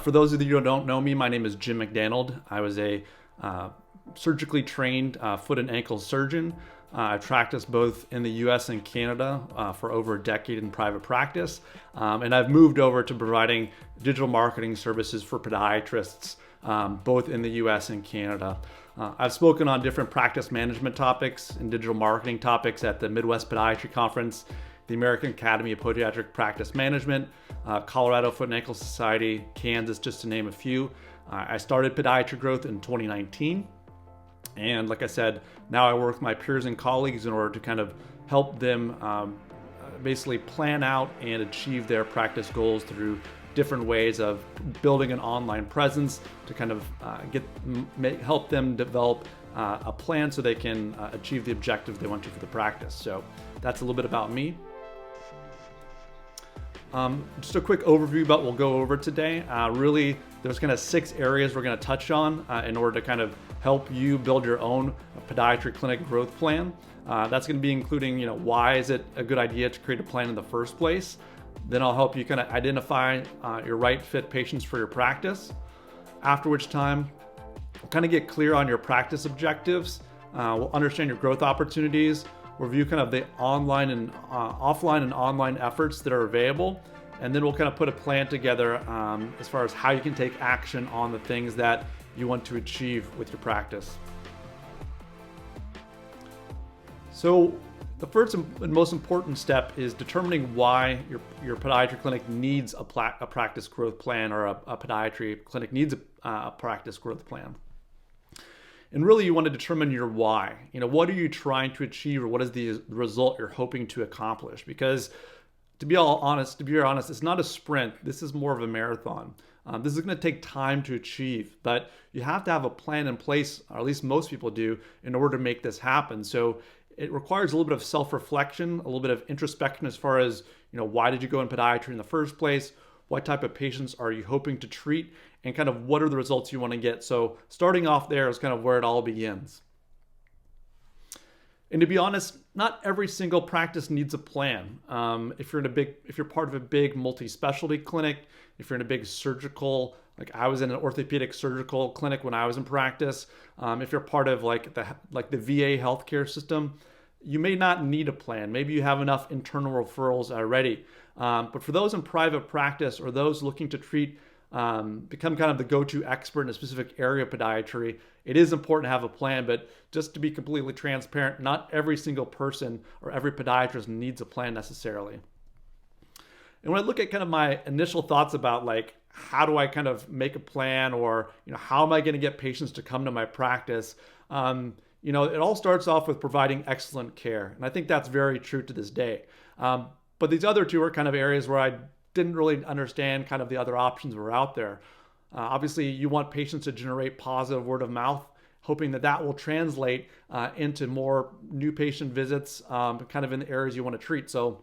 For those of you who don't know me, my name is Jim McDannald. I was a surgically trained foot and ankle surgeon. I've practiced both in the US and Canada for over a decade in private practice. And I've moved over to providing digital marketing services for podiatrists, both in the US and Canada. I've spoken on different practice management topics and digital marketing topics at the Midwest Podiatry Conference, the American Academy of Podiatric Practice Management, Colorado Foot and Ankle Society, Kansas, just to name a few. I started Podiatry Growth in 2019. And like I said, now I work with my peers and colleagues in order to kind of help them basically plan out and achieve their practice goals through different ways of building an online presence to kind of help them develop a plan so they can achieve the objectives they want to for the practice. So that's a little bit about me. Just a quick overview about what we'll go over today. Really, there's kind of 6 areas we're going to touch on in order to kind of help you build your own podiatry clinic growth plan. That's going to be including, why is it a good idea to create a plan in the first place? Then I'll help you kind of identify your right fit patients for your practice. After which time, we'll kind of get clear on your practice objectives. We'll understand your growth opportunities. Review kind of the online and offline and online efforts that are available. And then we'll kind of put a plan together as far as how you can take action on the things that you want to achieve with your practice. So the first and most important step is determining why your podiatry clinic needs a practice growth plan, or a podiatry clinic needs a practice growth plan. And really, you want to determine your why. What are you trying to achieve, or what is the result you're hoping to accomplish? Because to be honest, it's not a sprint. This is more of a marathon. This is going to take time to achieve, but you have to have a plan in place, or at least most people do, in order to make this happen. So it requires a little bit of self-reflection, a little bit of introspection as far as, why did you go in podiatry in the first place? What type of patients are you hoping to treat? And kind of what are the results you want to get? So starting off there is kind of where it all begins. And to be honest, not every single practice needs a plan. If you're part of a big multi-specialty clinic, if you're in a big surgical, like I was in an orthopedic surgical clinic when I was in practice, if you're part of like the VA healthcare system, you may not need a plan. Maybe you have enough internal referrals already. But for those in private practice, or those looking to treat, become kind of the go-to expert in a specific area of podiatry, it is important to have a plan. But just to be completely transparent, not every single person or every podiatrist needs a plan necessarily. And when I look at kind of my initial thoughts about like, how do I kind of make a plan, or, how am I going to get patients to come to my practice? It all starts off with providing excellent care. And I think that's very true to this day. But these other two are kind of areas where I didn't really understand kind of the other options that were out there. Obviously, you want patients to generate positive word of mouth, hoping that will translate into more new patient visits, kind of in the areas you want to treat. So,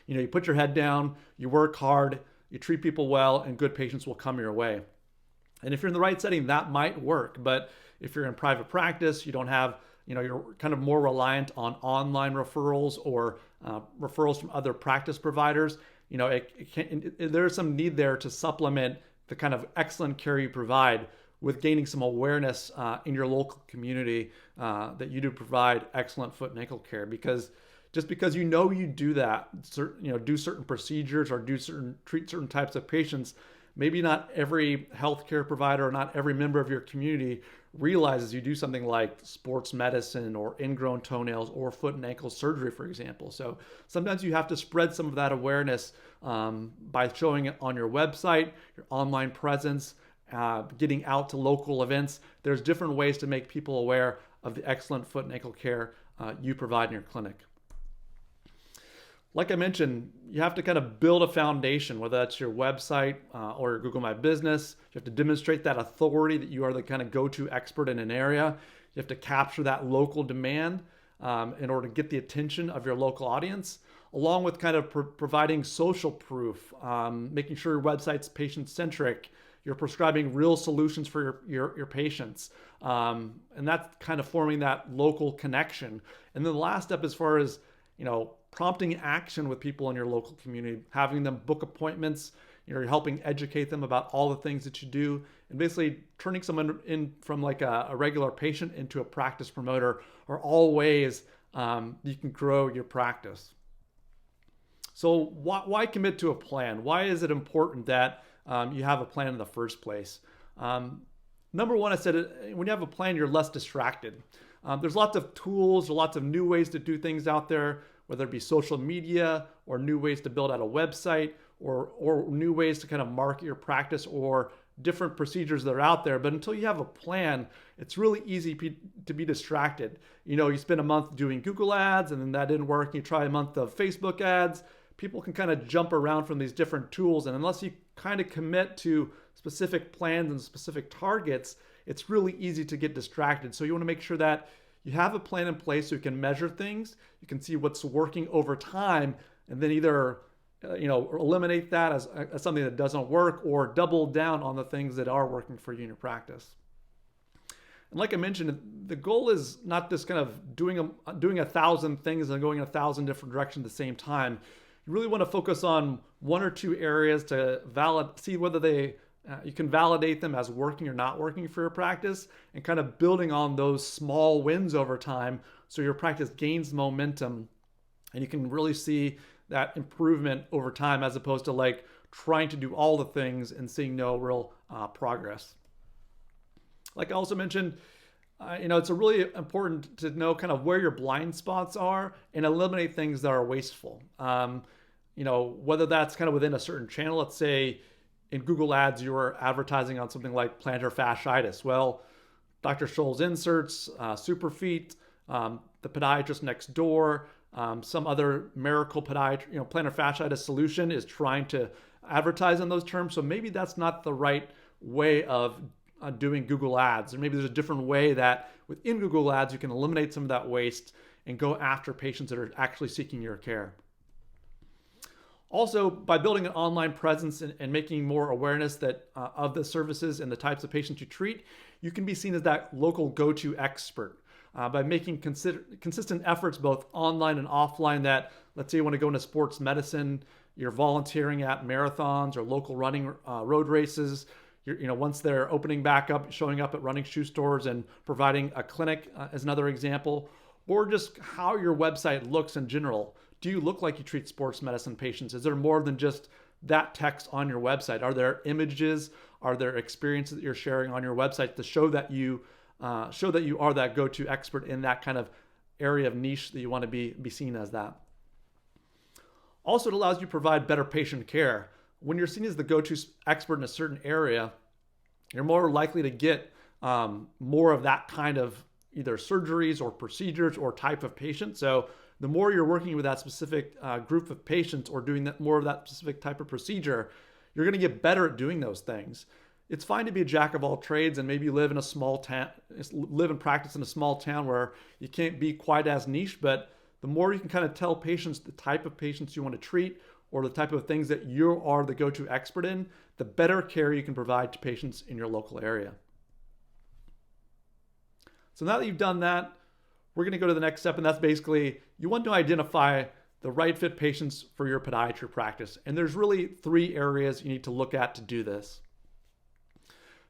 you put your head down, you work hard, you treat people well, and good patients will come your way. And if you're in the right setting, that might work. But if you're in private practice, you don't have, you're kind of more reliant on online referrals or referrals from other practice providers. There's some need there to supplement the kind of excellent care you provide with gaining some awareness in your local community that you do provide excellent foot and ankle care. Because just because you do that, do certain procedures or treat certain types of patients, maybe not every healthcare provider or not every member of your community realizes you do something like sports medicine or ingrown toenails or foot and ankle surgery, for example. So sometimes you have to spread some of that awareness by showing it on your website, your online presence, getting out to local events. There's different ways to make people aware of the excellent foot and ankle care you provide in your clinic. Like I mentioned, you have to kind of build a foundation, whether that's your website or Google My Business. You have to demonstrate that authority that you are the kind of go-to expert in an area. You have to capture that local demand in order to get the attention of your local audience, along with kind of providing social proof, making sure your website's patient-centric, you're prescribing real solutions for your patients. And that's kind of forming that local connection. And then the last step, as far as, prompting action with people in your local community, having them book appointments, you're helping educate them about all the things that you do, and basically turning someone in from like a regular patient into a practice promoter are all ways you can grow your practice. So why commit to a plan? Why is it important that you have a plan in the first place? Number one, I said, when you have a plan, you're less distracted. There's lots of tools or lots of new ways to do things out there, whether it be social media or new ways to build out a website or new ways to kind of market your practice or different procedures that are out there. But until you have a plan, it's really easy to be distracted. You spend a month doing Google ads and then that didn't work. You try a month of Facebook ads. People can kind of jump around from these different tools. And unless you kind of commit to specific plans and specific targets, it's really easy to get distracted. So you want to make sure that you have a plan in place so you can measure things, you can see what's working over time, and then either eliminate that as something that doesn't work or double down on the things that are working for you in your practice. And like I mentioned, the goal is not just kind of doing 1,000 things and going in 1,000 different directions at the same time. You really want to focus on one or two areas to see whether you can validate them as working or not working for your practice, and kind of building on those small wins over time so your practice gains momentum and you can really see that improvement over time, as opposed to like trying to do all the things and seeing no real progress. Like I also mentioned, it's really important to know kind of where your blind spots are and eliminate things that are wasteful. Whether that's kind of within a certain channel. Let's say in Google Ads, you were advertising on something like plantar fasciitis. Well, Dr. Scholl's inserts, Superfeet, the podiatrist next door, some other miracle podiatry, plantar fasciitis solution is trying to advertise on those terms. So maybe that's not the right way of doing Google Ads. Or maybe there's a different way that within Google Ads, you can eliminate some of that waste and go after patients that are actually seeking your care. Also, by building an online presence and making more awareness of the services and the types of patients you treat, you can be seen as that local go-to expert. By making consistent efforts both online and offline, that let's say you want to go into sports medicine, you're volunteering at marathons or local running road races, once they're opening back up, showing up at running shoe stores and providing a clinic as another example, or just how your website looks in general. Do you look like you treat sports medicine patients? Is there more than just that text on your website? Are there images? Are there experiences that you're sharing on your website to show that you are that go-to expert in that kind of area of niche that you want to be seen as that? Also, it allows you to provide better patient care. When you're seen as the go-to expert in a certain area, you're more likely to get more of that kind of either surgeries or procedures or type of patient. So the more you're working with that specific group of patients or doing more of that specific type of procedure, you're going to get better at doing those things. It's fine to be a jack of all trades and maybe live and practice in a small town where you can't be quite as niche, but the more you can kind of tell patients the type of patients you want to treat or the type of things that you are the go-to expert in, the better care you can provide to patients in your local area. So now that you've done that, we're going to go to the next step, and that's basically you want to identify the right fit patients for your podiatry practice. And there's really 3 areas you need to look at to do this.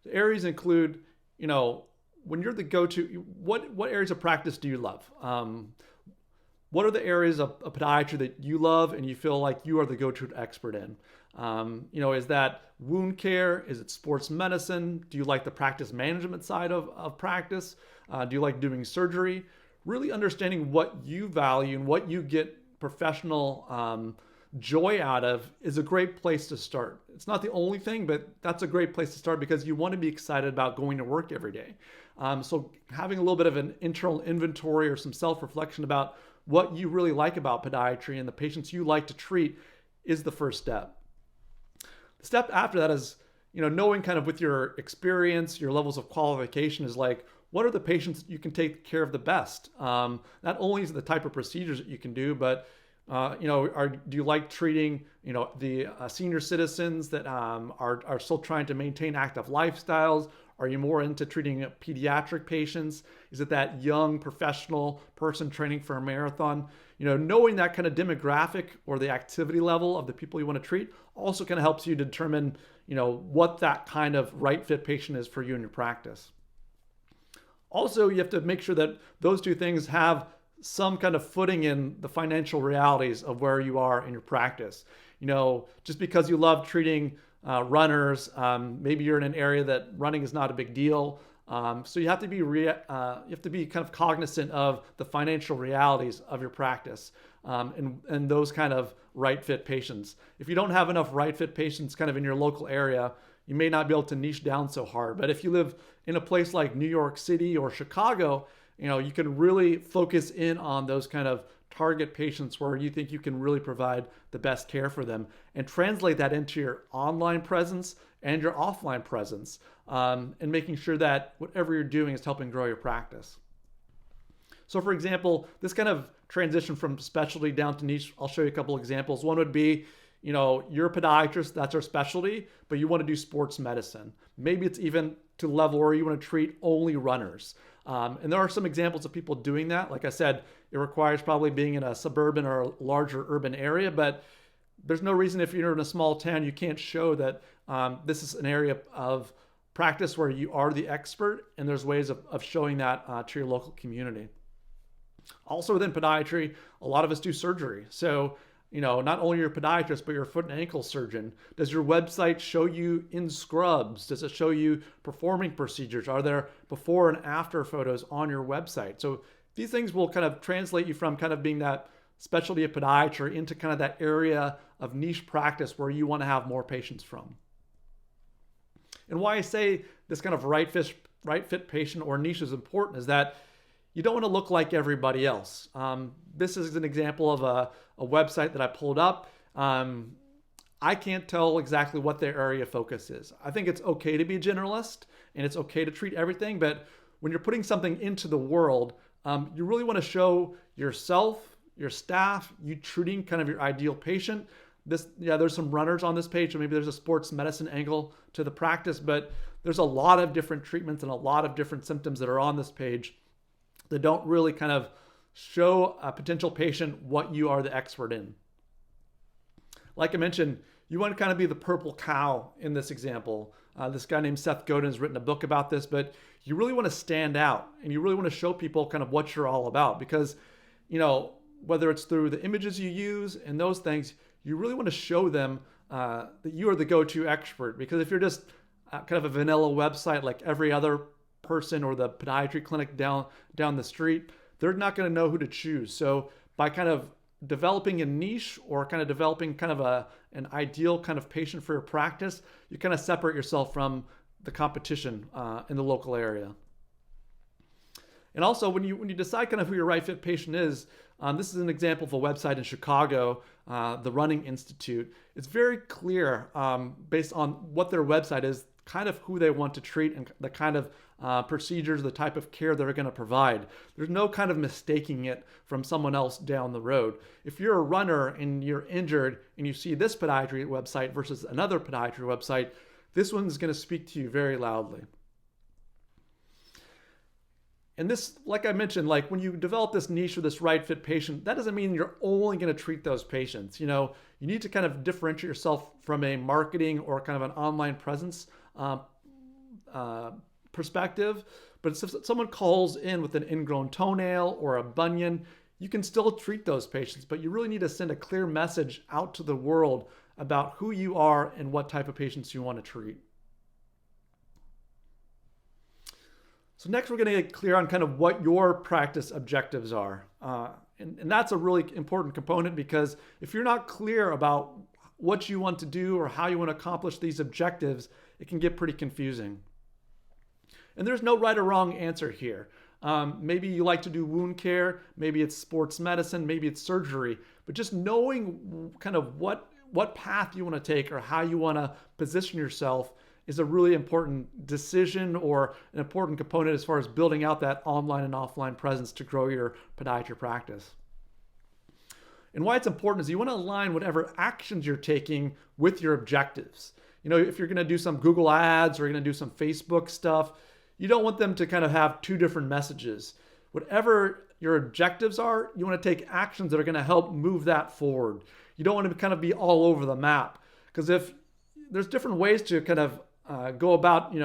The areas include, when you're the go-to, what areas of practice do you love? What are the areas of podiatry that you love and you feel like you are the go-to expert in? Is that wound care? Is it sports medicine? Do you like the practice management side of practice? Do you like doing surgery? Really understanding what you value and what you get professional joy out of is a great place to start. It's not the only thing, but that's a great place to start because you want to be excited about going to work every day. So having a little bit of an internal inventory or some self-reflection about what you really like about podiatry and the patients you like to treat is the first step. The step after that is, knowing kind of with your experience, your levels of qualification is like, what are the patients you can take care of the best? Not only is it the type of procedures that you can do, but do you like treating, the senior citizens that are still trying to maintain active lifestyles? Are you more into treating pediatric patients? Is it that young professional person training for a marathon? Knowing that kind of demographic or the activity level of the people you want to treat also kind of helps you determine, what that kind of right fit patient is for you in your practice. Also, you have to make sure that those two things have some kind of footing in the financial realities of where you are in your practice. Just because you love treating runners, maybe you're in an area that running is not a big deal. So you have to be kind of cognizant of the financial realities of your practice and those kind of right fit patients. If you don't have enough right fit patients kind of in your local area, you may not be able to niche down so hard. But if you live in a place like New York City or Chicago, you can really focus in on those kind of target patients where you think you can really provide the best care for them and translate that into your online presence and your offline presence, and making sure that whatever you're doing is helping grow your practice. So for example, this kind of transition from specialty down to niche, I'll show you a couple examples. One would be, you're a podiatrist, that's our specialty, but you want to do sports medicine. Maybe it's even to the level where you want to treat only runners. And there are some examples of people doing that. Like I said, it requires probably being in a suburban or a larger urban area, but there's no reason if you're in a small town, you can't show that this is an area of practice where you are the expert, and there's ways of showing that to your local community. Also within podiatry, a lot of us do surgery. So, not only you're a podiatrist, but you're a foot and ankle surgeon. Does your website show you in scrubs? Does it show you performing procedures? Are there before and after photos on your website? So these things will kind of translate you from kind of being that specialty of podiatry into kind of that area of niche practice where you want to have more patients from. And why I say this kind of right fit patient or niche is important is that you don't want to look like everybody else. This is an example of a website that I pulled up. I can't tell exactly what their area of focus is. I think it's okay to be a generalist and it's okay to treat everything, but when you're putting something into the world, you really want to show yourself, your staff, you treating kind of your ideal patient. There's some runners on this page, or maybe there's a sports medicine angle to the practice, but there's a lot of different treatments and a lot of different symptoms that are on this page that don't really kind of show a potential patient what you are the expert in. Like I mentioned, you want to kind of be the purple cow in this example. This guy named Seth Godin has written a book about this, but you really want to stand out and you really want to show people kind of what you're all about because, whether it's through the images you use and those things, you really want to show them that you are the go-to expert. Because if you're just kind of a vanilla website like every other person or the podiatry clinic down the street, they're not going to know who to choose. So by kind of developing a niche or kind of developing kind of an ideal kind of patient for your practice, you kind of separate yourself from the competition in the local area. And also when you decide kind of who your right fit patient is, this is an example of a website in Chicago, the Running Institute. It's very clear based on what their website is, kind of who they want to treat and the kind of procedures, the type of care they're going to provide. There's no kind of mistaking it from someone else down the road. If you're a runner and you're injured and you see this podiatry website versus another podiatry website, this one's going to speak to you very loudly. And this, like I mentioned, like when you develop this niche or this right fit patient, that doesn't mean you're only going to treat those patients. You need to kind of differentiate yourself from a marketing or kind of an online presence perspective. But if someone calls in with an ingrown toenail or a bunion, you can still treat those patients, but you really need to send a clear message out to the world about who you are and what type of patients you want to treat. So next, we're going to get clear on kind of what your practice objectives are. And that's a really important component because if you're not clear about what you want to do or how you want to accomplish these objectives, it can get pretty confusing. And there's no right or wrong answer here. Maybe you like to do wound care, maybe it's sports medicine, maybe it's surgery, but just knowing kind of what path you want to take or how you want to position yourself is a really important decision or an important component as far as building out that online and offline presence to grow your podiatry practice. And why it's important is you want to align whatever actions you're taking with your objectives. if you're going to do some Google ads or you're going to do some Facebook stuff, you don't want them to kind of have two different messages. Whatever your objectives are, you want to take actions that are going to help move that forward. You don't want to kind of be all over the map, because if there's different ways to kind of go about,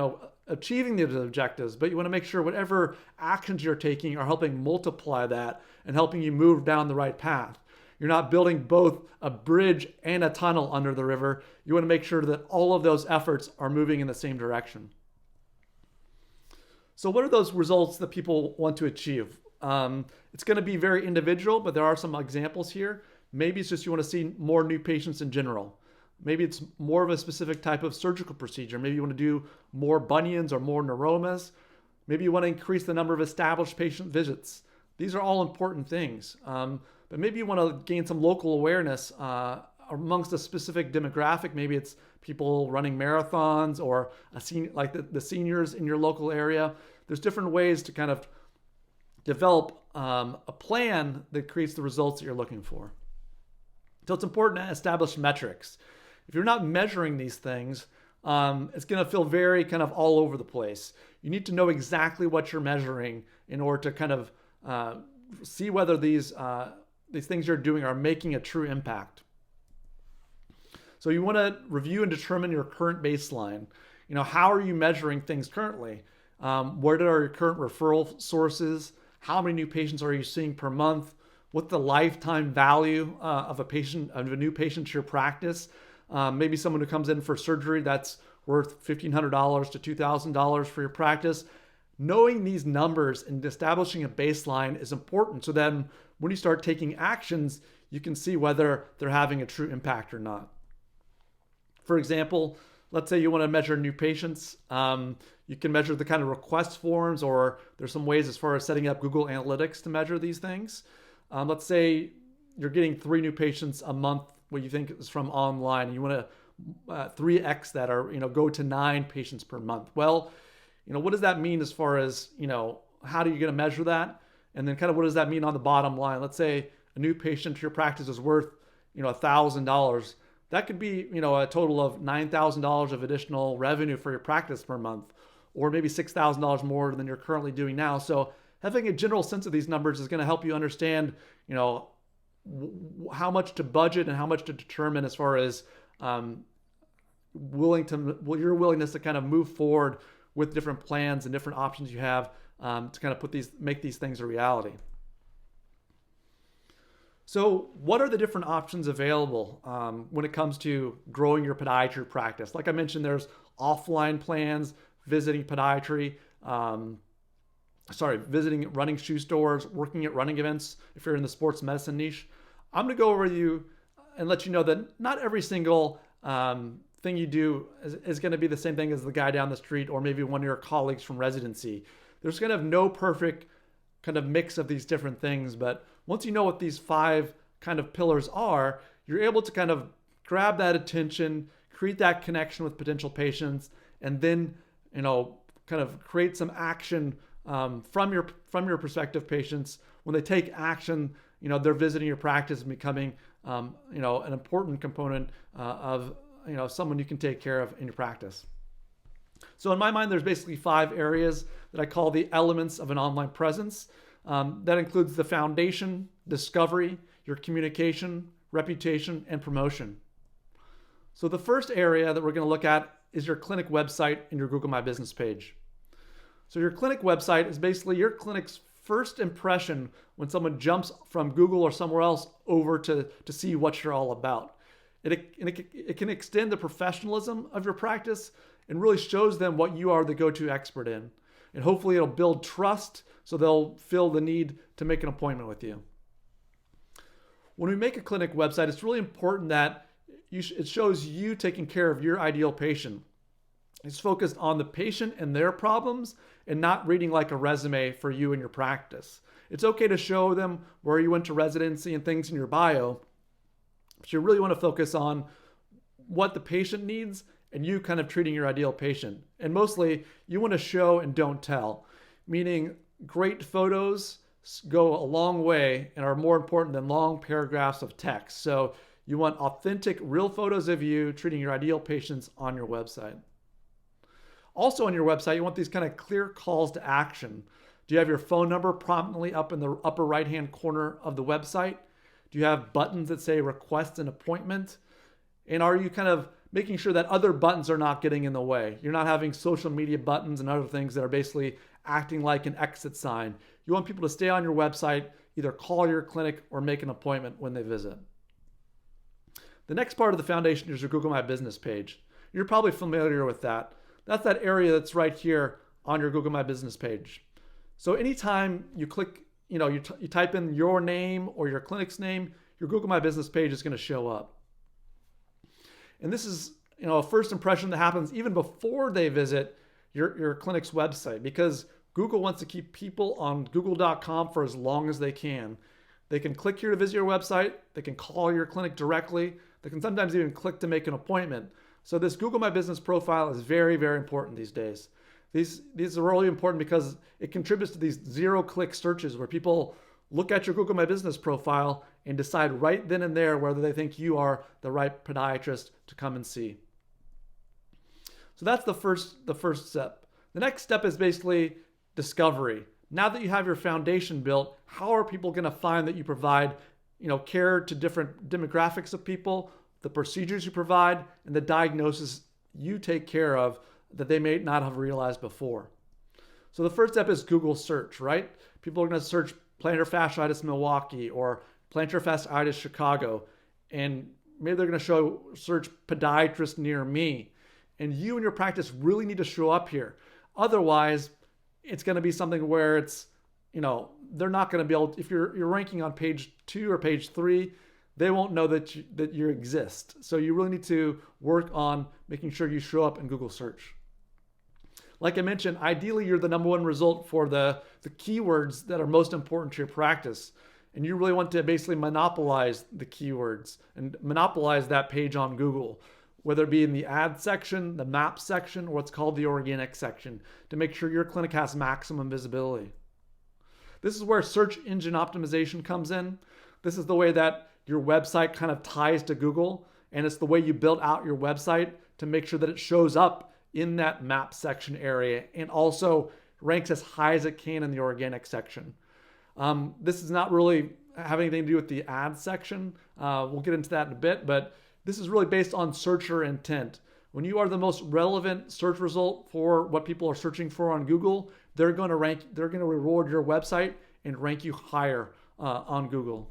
achieving these objectives, but you want to make sure whatever actions you're taking are helping multiply that and helping you move down the right path. You're not building both a bridge and a tunnel under the river. You want to make sure that all of those efforts are moving in the same direction. So what are those results that people want to achieve? It's going to be very individual, but there are some examples here. Maybe it's just you want to see more new patients in general. Maybe it's more of a specific type of surgical procedure. Maybe you want to do more bunions or more neuromas. Maybe you want to increase the number of established patient visits. These are all important things. But maybe you want to gain some local awareness amongst a specific demographic. Maybe it's people running marathons or like the seniors in your local area. There's different ways to kind of develop a plan that creates the results that you're looking for. So it's important to establish metrics. If you're not measuring these things, it's going to feel very kind of all over the place. You need to know exactly what you're measuring in order to kind of see whether these things you're doing are making a true impact. So you want to review and determine your current baseline. How are you measuring things currently? What are your current referral sources? How many new patients are you seeing per month? What's the lifetime value of a new patient to your practice? Maybe someone who comes in for surgery that's worth $1,500 to $2,000 for your practice. Knowing these numbers and establishing a baseline is important. So then when you start taking actions, you can see whether they're having a true impact or not. For example, let's say you want to measure new patients. You can measure the kind of request forms, or there's some ways as far as setting up Google Analytics to measure these things. Let's say you're getting 3 new patients a month, what you think is from online, and you want to 3x that, or go to 9 patients per month. Well, what does that mean as far as how are you going to measure that, and then kind of what does that mean on the bottom line? Let's say a new patient to your practice is worth $1,000. That could be a total of $9,000 of additional revenue for your practice per month, or maybe $6,000 more than you're currently doing now. So having a general sense of these numbers is going to help you understand, how much to budget and how much to determine as far as your willingness to kind of move forward with different plans and different options you have to kind of make these things a reality. So what are the different options available when it comes to growing your podiatry practice? Like I mentioned, there's offline plans, visiting podiatry, visiting running shoe stores, working at running events if you're in the sports medicine niche. I'm going to go over you and let you know that not every single thing you do is going to be the same thing as the guy down the street or maybe one of your colleagues from residency. There's going to have no perfect kind of mix of these different things, but once you know what these 5 kind of pillars are, you're able to kind of grab that attention, create that connection with potential patients, and then kind of create some action from your prospective patients. When they take action, they're visiting your practice and becoming an important component of someone you can take care of in your practice. So in my mind, there's basically 5 areas that I call the elements of an online presence. That includes the foundation, discovery, your communication, reputation, and promotion. So the first area that we're going to look at is your clinic website and your Google My Business page. So your clinic website is basically your clinic's first impression when someone jumps from Google or somewhere else over to see what you're all about. It can extend the professionalism of your practice and really shows them what you are the go-to expert in. And hopefully it'll build trust so they'll feel the need to make an appointment with you. When we make a clinic website, it's really important that it shows you taking care of your ideal patient. It's focused on the patient and their problems and not reading like a resume for you and your practice. It's okay to show them where you went to residency and things in your bio, but you really want to focus on what the patient needs and you kind of treating your ideal patient. And mostly you want to show and don't tell, meaning great photos go a long way and are more important than long paragraphs of text. So You want authentic, real photos of you treating your ideal patients on your website. Also on your website, you want these kind of clear calls to action. Do you have your phone number prominently up in the upper right-hand corner of the website? Do you have buttons that say request an appointment? And are you kind of making sure that other buttons are not getting in the way? You're not having social media buttons and other things that are basically acting like an exit sign. You want people to stay on your website, either call your clinic or make an appointment when they visit. The next part of the foundation is your Google My Business page. You're probably familiar with that. That's that area that's right here on your Google My Business page. So anytime you click, you type in your name or your clinic's name, your Google My Business page is going to show up. And this is, a first impression that happens even before they visit your clinic's website, because Google wants to keep people on google.com for as long as they can. They can click here to visit your website. They can call your clinic directly. They can sometimes even click to make an appointment. So this Google My Business profile is very, very important these days. These are really important because it contributes to these zero-click searches where people look at your Google My Business profile and decide right then and there whether they think you are the right podiatrist to come and see. So that's the first step. The next step is basically discovery. Now that you have your foundation built, how are people going to find that you provide, care to different demographics of people, the procedures you provide, and the diagnosis you take care of that they may not have realized before? So the first step is Google search, right? People are going to search plantar fasciitis Milwaukee or plantar fasciitis Chicago, and maybe they're going to search podiatrist near me. And you and your practice really need to show up here. Otherwise, it's going to be something where it's, they're not going to be able to, if you're ranking on page 2 or page 3, they won't know that you exist. So you really need to work on making sure you show up in Google search. Like I mentioned, ideally you're the number one result for the keywords that are most important to your practice. And you really want to basically monopolize the keywords and monopolize that page on Google, whether it be in the ad section, the map section, or what's called the organic section, to make sure your clinic has maximum visibility. This is where search engine optimization comes in. This is the way that your website kind of ties to Google, and it's the way you build out your website to make sure that it shows up in that map section area and also ranks as high as it can in the organic section. This does not really have anything to do with the ad section. We'll get into that in a bit, but this is really based on searcher intent. When you are the most relevant search result for what people are searching for on Google, they're going to reward your website and rank you higher on Google.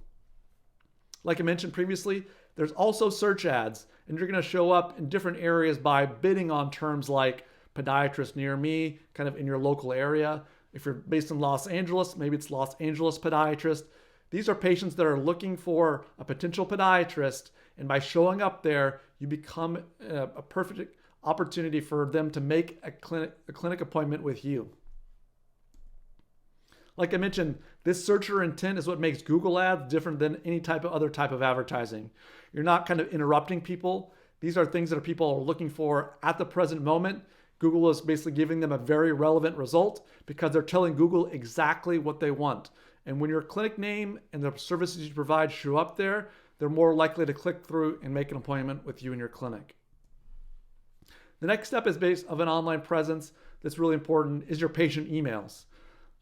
Like I mentioned previously, there's also search ads, and you're going to show up in different areas by bidding on terms like podiatrist near me, kind of in your local area. If you're based in Los Angeles, maybe it's Los Angeles podiatrist. These are patients that are looking for a potential podiatrist, and by showing up there, you become a perfect opportunity for them to make a clinic appointment with you. Like I mentioned, this searcher intent is what makes Google ads different than any other type of advertising. You're not kind of interrupting people. These are things that people are looking for at the present moment. Google is basically giving them a very relevant result because they're telling Google exactly what they want. And when your clinic name and the services you provide show up there, they're more likely to click through and make an appointment with you in your clinic. The next step is based of an online presence that's really important is your patient emails.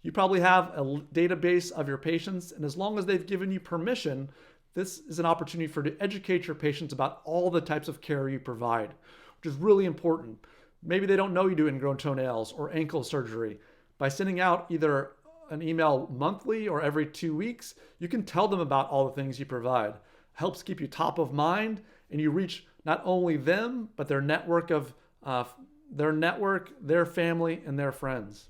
You probably have a database of your patients, and as long as they've given you permission, this is an opportunity for you to educate your patients about all the types of care you provide, which is really important. Maybe they don't know you do ingrown toenails or ankle surgery. By sending out either an email monthly or every 2 weeks, you can tell them about all the things you provide. It helps keep you top of mind, and you reach not only them, but their network, their family, and their friends.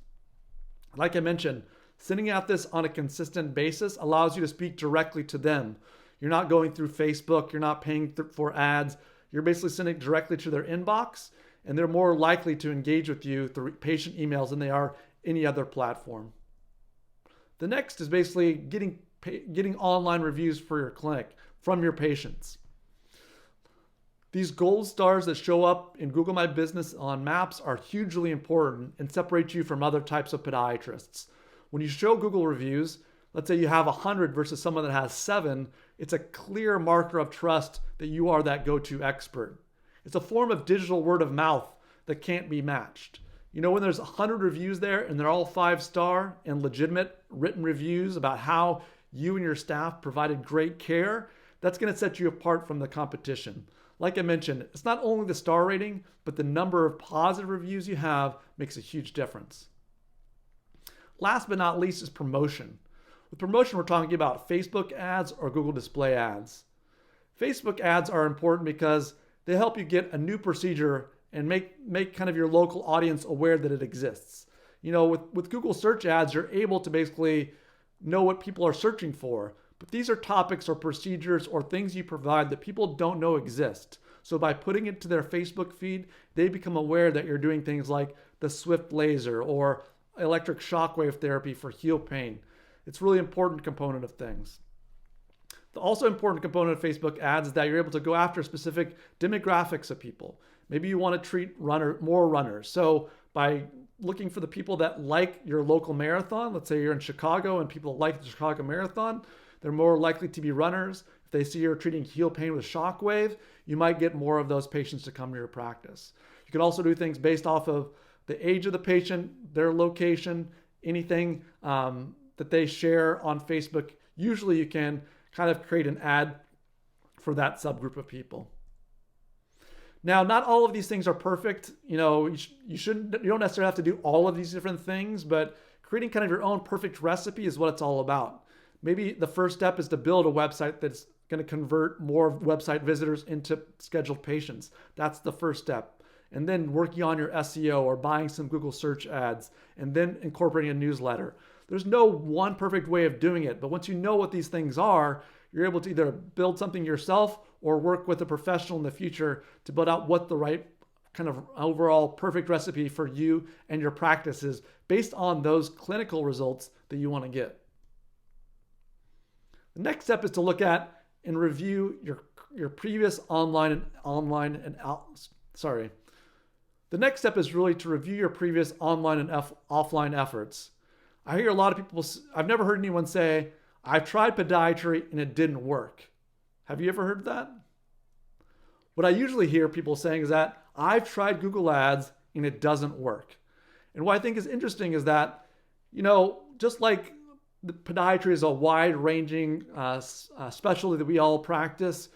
Like I mentioned, sending out this on a consistent basis allows you to speak directly to them. You're not going through Facebook. You're not paying for ads. You're basically sending it directly to their inbox, and they're more likely to engage with you through patient emails than they are any other platform. The next is basically getting online reviews for your clinic from your patients. These gold stars that show up in Google My Business on Maps are hugely important and separate you from other types of podiatrists. When you show Google reviews, let's say you have 100 versus someone that has 7, It's a clear marker of trust that you are that go-to expert. It's a form of digital word of mouth that can't be matched. When there's 100 reviews there and they're all 5-star and legitimate written reviews about how you and your staff provided great care, that's going to set you apart from the competition. Like I mentioned, it's not only the star rating, but the number of positive reviews you have makes a huge difference. Last but not least is promotion. With promotion, we're talking about Facebook ads or Google display ads. Facebook ads are important because they help you get a new procedure and make kind of your local audience aware that it exists. With Google search ads, you're able to basically know what people are searching for. But these are topics or procedures or things you provide that people don't know exist. So by putting it to their Facebook feed, they become aware that you're doing things like the Swift laser or electric shockwave therapy for heel pain. It's a really important component of things. The also important component of Facebook ads is that you're able to go after specific demographics of people. Maybe you want to treat more runners. So by looking for the people that like your local marathon, let's say you're in Chicago and people like the Chicago Marathon, they're more likely to be runners. If they see you're treating heel pain with shockwave, you might get more of those patients to come to your practice. You can also do things based off of the age of the patient, their location, anything that they share on Facebook. Usually you can kind of create an ad for that subgroup of people. Now, not all of these things are perfect. You don't necessarily have to do all of these different things, but creating kind of your own perfect recipe is what it's all about. Maybe the first step is to build a website that's going to convert more website visitors into scheduled patients. That's the first step. And then working on your SEO or buying some Google search ads and then incorporating a newsletter. There's no one perfect way of doing it, but once you know what these things are, you're able to either build something yourself or work with a professional in the future to build out what the right kind of overall perfect recipe for you and your practice is based on those clinical results that you want to get. The next step is to look at and review your previous The next step is really to review your previous online and offline efforts. I hear a lot of people, I've never heard anyone say, I've tried podiatry and it didn't work. Have you ever heard that? What I usually hear people saying is that I've tried Google Ads and it doesn't work. And what I think is interesting is that, just like the podiatry is a wide-ranging specialty that we all practice,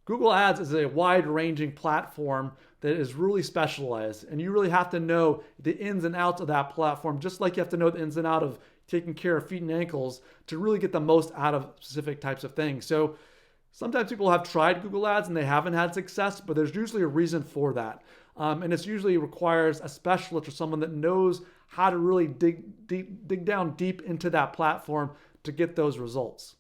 Google Ads is a wide-ranging platform that is really specialized. And you really have to know the ins and outs of that platform, just like you have to know the ins and outs of taking care of feet and ankles to really get the most out of specific types of things. So sometimes people have tried Google Ads and they haven't had success, but there's usually a reason for that. And it usually requires a specialist or someone that knows how to really dig down deep into that platform to get those results.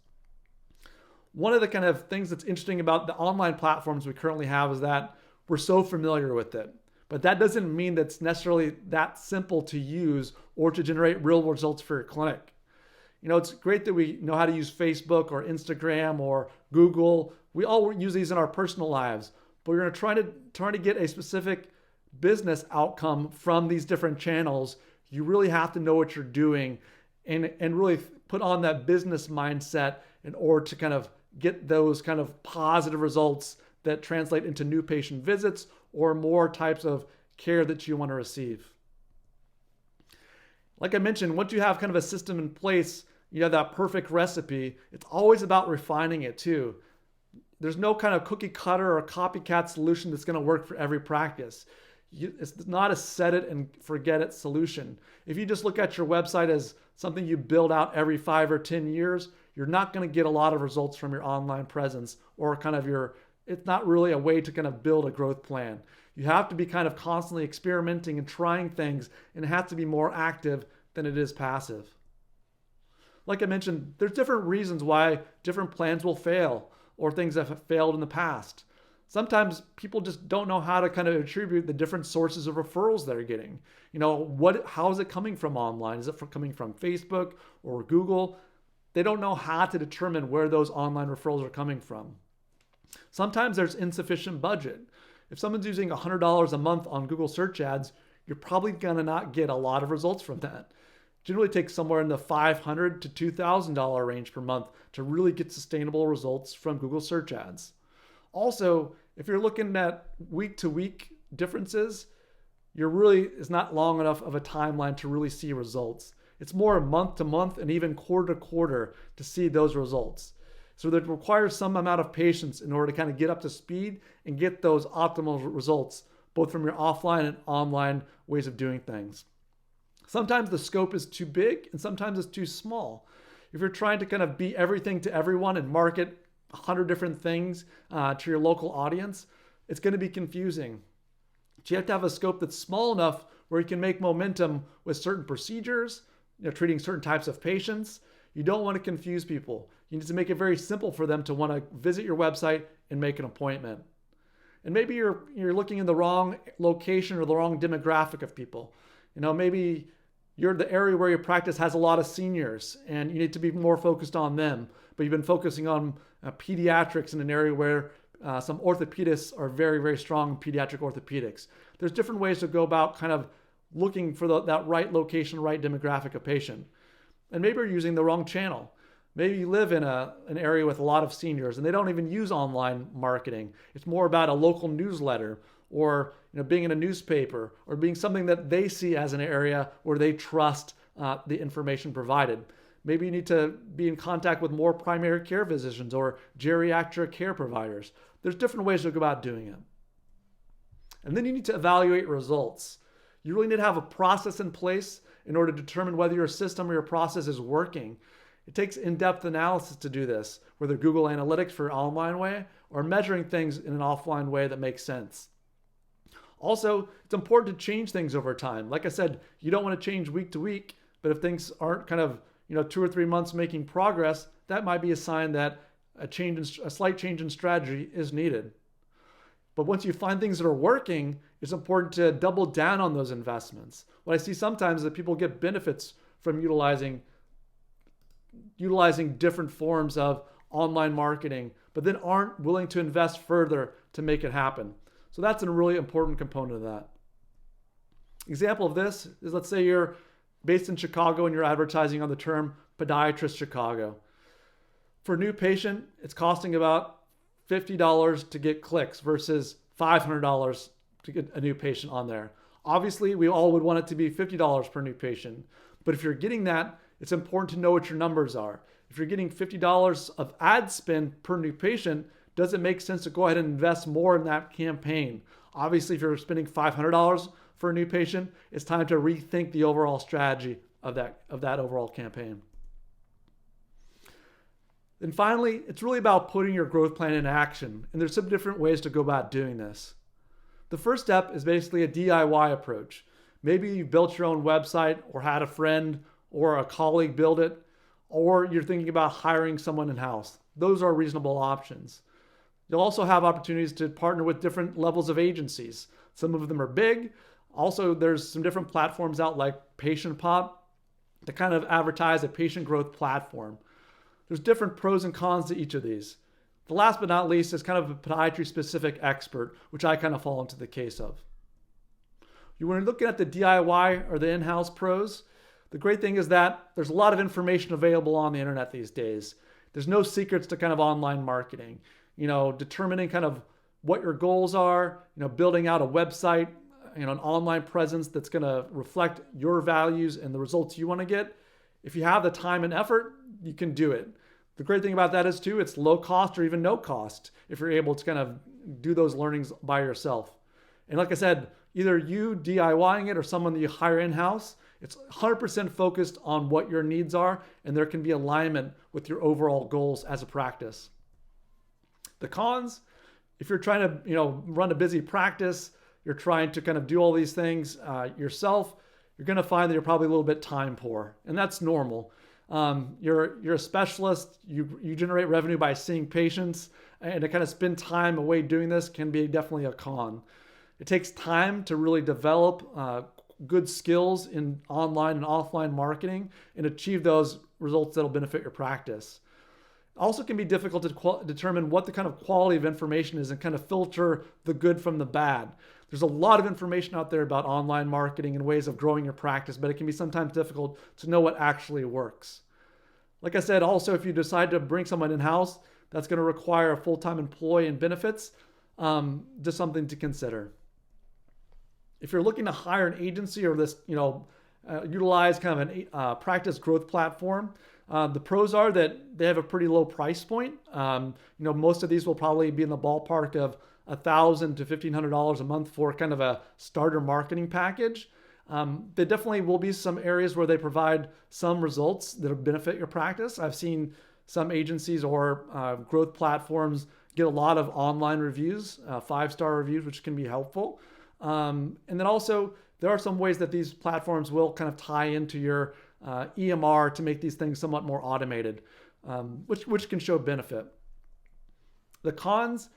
One of the kind of things that's interesting about the online platforms we currently have is that we're so familiar with it. But that doesn't mean that it's necessarily that simple to use or to generate real results for your clinic. It's great that we know how to use Facebook or Instagram or Google. We all use these in our personal lives, but we're going to try to get a specific business outcome from these different channels. You really have to know what you're doing and really put on that business mindset in order to kind of get those kind of positive results that translate into new patient visits or more types of care that you want to receive. Like I mentioned, once you have kind of a system in place, you have that perfect recipe, it's always about refining it too. There's no kind of cookie cutter or copycat solution that's going to work for every practice. It's not a set it and forget it solution. If you just look at your website as something you build out every 5 or 10 years, you're not going to get a lot of results from your online presence or kind of it's not really a way to kind of build a growth plan. You have to be kind of constantly experimenting and trying things, and it has to be more active than it is passive. Like I mentioned, there's different reasons why different plans will fail or things that have failed in the past. Sometimes people just don't know how to kind of attribute the different sources of referrals they're getting. How is it coming from online? Is it coming from Facebook or Google? They don't know how to determine where those online referrals are coming from. Sometimes there's insufficient budget. If someone's using $100 a month on Google search ads, you're probably going to not get a lot of results from that. Generally takes somewhere in the $500 to $2,000 range per month to really get sustainable results from Google search ads. Also, if you're looking at week to week differences, it's not long enough of a timeline to really see results. It's more month to month and even quarter to quarter to see those results. So that requires some amount of patience in order to kind of get up to speed and get those optimal results, both from your offline and online ways of doing things. Sometimes the scope is too big and sometimes it's too small. If you're trying to kind of be everything to everyone and market 100 different things to your local audience, it's going to be confusing. So you have to have a scope that's small enough where you can make momentum with certain procedures, treating certain types of patients. You don't want to confuse people. You need to make it very simple for them to want to visit your website and make an appointment. And maybe you're looking in the wrong location or the wrong demographic of people. Maybe you're the area where your practice has a lot of seniors and you need to be more focused on them, but you've been focusing on pediatrics in an area where some orthopedists are very, very strong in pediatric orthopedics. There's different ways to go about kind of looking for that right location, right demographic of patient. And maybe you're using the wrong channel. Maybe you live in an area with a lot of seniors and they don't even use online marketing. It's more about a local newsletter or being in a newspaper or being something that they see as an area where they trust the information provided. Maybe you need to be in contact with more primary care physicians or geriatric care providers. There's different ways to go about doing it. And then you need to evaluate results. You really need to have a process in place in order to determine whether your system or your process is working. It takes in-depth analysis to do this, whether Google Analytics for an online way or measuring things in an offline way that makes sense. Also, it's important to change things over time. Like I said, you don't want to change week to week, but if things aren't kind of 2 or 3 months making progress, that might be a sign that a slight change in strategy is needed. But once you find things that are working, it's important to double down on those investments. What I see sometimes is that people get benefits from utilizing different forms of online marketing, but then aren't willing to invest further to make it happen. So that's a really important component of that. Example of this is, let's say you're based in Chicago and you're advertising on the term Podiatrist Chicago. For a new patient, it's costing about $50 to get clicks versus $500 to get a new patient on there. Obviously, we all would want it to be $50 per new patient. But if you're getting that, it's important to know what your numbers are. If you're getting $50 of ad spend per new patient, does it make sense to go ahead and invest more in that campaign? Obviously, if you're spending $500 for a new patient, it's time to rethink the overall strategy of that overall campaign. And finally, it's really about putting your growth plan in action. And there's some different ways to go about doing this. The first step is basically a DIY approach. Maybe you built your own website or had a friend or a colleague build it, or you're thinking about hiring someone in-house. Those are reasonable options. You'll also have opportunities to partner with different levels of agencies. Some of them are big. Also, there's some different platforms out like Patient Pop to kind of advertise a patient growth platform. There's different pros and cons to each of these. The last but not least is kind of a podiatry-specific expert, which I kind of fall into the case of. You want to look at the DIY or the in-house pros. The great thing is that there's a lot of information available on the internet these days. There's no secrets to kind of online marketing. Determining kind of what your goals are, building out a website, an online presence that's going to reflect your values and the results you want to get. If you have the time and effort, you can do it. The great thing about that is too, it's low cost or even no cost if you're able to kind of do those learnings by yourself. And like I said, either you DIYing it or someone that you hire in-house, it's 100% focused on what your needs are, and there can be alignment with your overall goals as a practice. The cons, if you're trying to run a busy practice, you're trying to kind of do all these things yourself, you're going to find that you're probably a little bit time poor, and that's normal. You're a specialist, you generate revenue by seeing patients, and to kind of spend time away doing this can be definitely a con. It takes time to really develop good skills in online and offline marketing and achieve those results that'll benefit your practice. Also can be difficult to determine what the kind of quality of information is and kind of filter the good from the bad. There's a lot of information out there about online marketing and ways of growing your practice, but it can be sometimes difficult to know what actually works. Like I said, also, if you decide to bring someone in-house, that's going to require a full-time employee and benefits, just something to consider. If you're looking to hire an agency or this, utilize kind of a practice growth platform, the pros are that they have a pretty low price point. Most of these will probably be in the ballpark of $1,000 to $1,500 a month for kind of a starter marketing package. There definitely will be some areas where they provide some results that will benefit your practice. I've seen some agencies or growth platforms get a lot of online reviews, 5-star reviews, which can be helpful. And then also, there are some ways that these platforms will kind of tie into your EMR to make these things somewhat more automated, which can show benefit. The cons,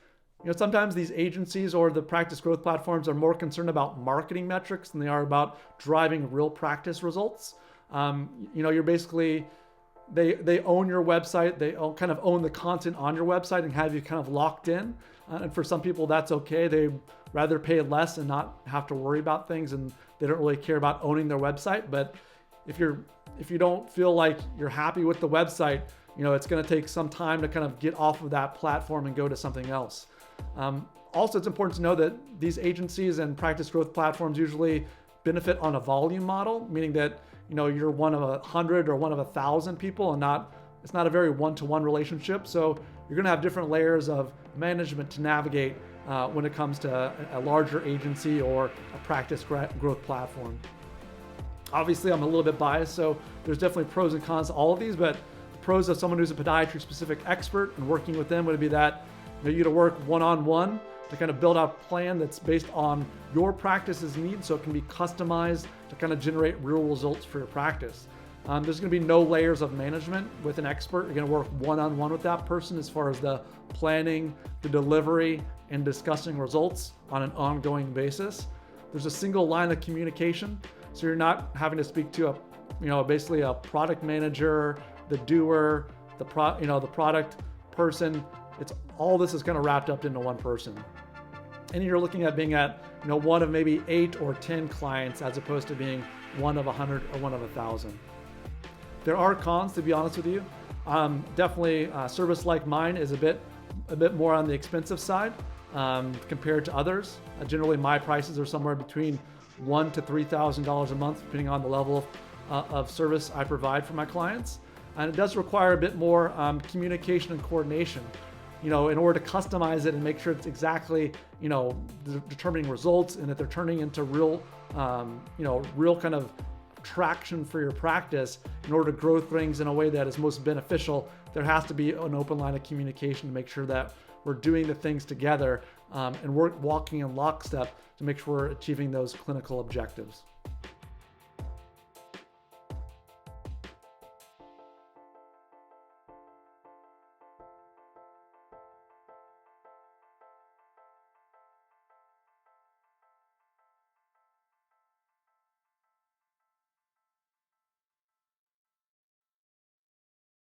sometimes these agencies or the practice growth platforms are more concerned about marketing metrics than they are about driving real practice results. You're basically, they own your website. They kind of own the content on your website and have you kind of locked in. And for some people, that's okay. They rather pay less and not have to worry about things, and they don't really care about owning their website. But if you don't feel like you're happy with the website, it's going to take some time to kind of get off of that platform and go to something else. Also, it's important to know that these agencies and practice growth platforms usually benefit on a volume model, meaning that you're one of 100 or one of 1,000 people, and it's not a very one-to-one relationship. So you're going to have different layers of management to navigate when it comes to a larger agency or a practice growth platform. Obviously, I'm a little bit biased, so there's definitely pros and cons to all of these, but the pros of someone who's a podiatry-specific expert and working with them would be that you get to work one-on-one to kind of build out a plan that's based on your practice's needs, so it can be customized to kind of generate real results for your practice. There's going to be no layers of management with an expert. You're going to work one-on-one with that person as far as the planning, the delivery, and discussing results on an ongoing basis. There's a single line of communication, so you're not having to speak to basically a product manager, the doer, the product person. It's all this is kind of wrapped up into one person. And you're looking at being at one of maybe 8 or 10 clients as opposed to being one of 100 or one of 1,000. There are cons, to be honest with you. Definitely, a service like mine is a bit more on the expensive side compared to others. Generally, my prices are somewhere between $1,000 to $3,000 a month, depending on the level of service I provide for my clients. And it does require a bit more communication and coordination, in order to customize it and make sure it's exactly, determining results and that they're turning into real kind of traction for your practice. In order to grow things in a way that is most beneficial, there has to be an open line of communication to make sure that we're doing the things together and we're walking in lockstep to make sure we're achieving those clinical objectives.